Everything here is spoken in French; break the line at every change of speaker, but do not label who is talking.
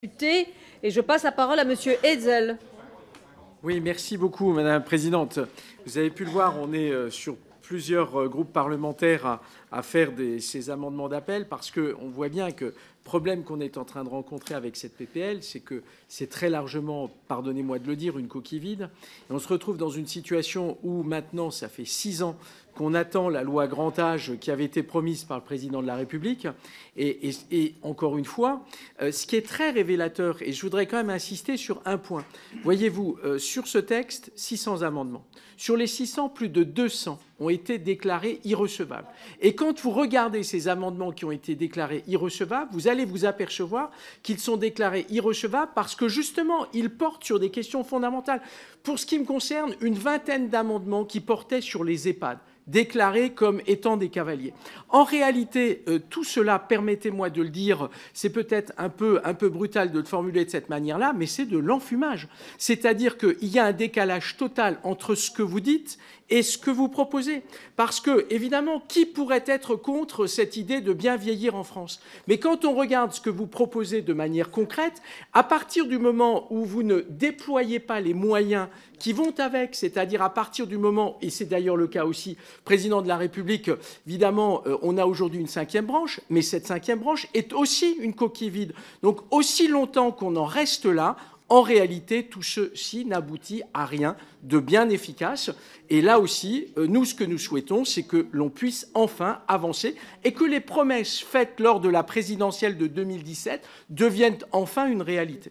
Et je passe la parole à Monsieur Hetzel.
Oui, merci beaucoup, Madame la Présidente. Vous avez pu le voir, on est sur plusieurs groupes parlementaires à faire ces amendements d'appel parce qu'on voit bien que le problème qu'on est en train de rencontrer avec cette PPL, c'est que c'est très largement, pardonnez-moi de le dire, une coquille vide. Et on se retrouve dans une situation où maintenant, ça fait 6 ans qu'on attend la loi grand âge qui avait été promise par le président de la République. Et encore une fois, ce qui est très révélateur, et je voudrais quand même insister sur un point. Voyez-vous, sur ce texte, 600 amendements. Sur les 600, plus de 200 ont été déclarés irrecevables. Et quand vous regardez ces amendements qui ont été déclarés irrecevables, vous allez vous apercevoir qu'ils sont déclarés irrecevables parce que justement, ils portent sur des questions fondamentales. Pour ce qui me concerne, une vingtaine d'amendements qui portaient sur les EHPAD, déclarés comme étant des cavaliers. En réalité, tout cela, permettez-moi de le dire, c'est peut-être un peu brutal de le formuler de cette manière-là, mais c'est de l'enfumage. C'est-à-dire qu'il y a un décalage total entre ce que vous dites et ce que vous proposez. Parce que, évidemment, qui pourrait être contre cette idée de bien vieillir en France? Mais quand on regarde ce que vous proposez de manière concrète, à partir du moment où vous ne déployez pas les moyens qui vont avec, c'est-à-dire à partir du moment, et c'est d'ailleurs le cas aussi, président de la République, évidemment, on a aujourd'hui une 5e branche, mais cette 5e branche est aussi une coquille vide. Donc, aussi longtemps qu'on en reste là, en réalité, tout ceci n'aboutit à rien de bien efficace. Et là aussi, nous, ce que nous souhaitons, c'est que l'on puisse enfin avancer et que les promesses faites lors de la présidentielle de 2017 deviennent enfin une réalité.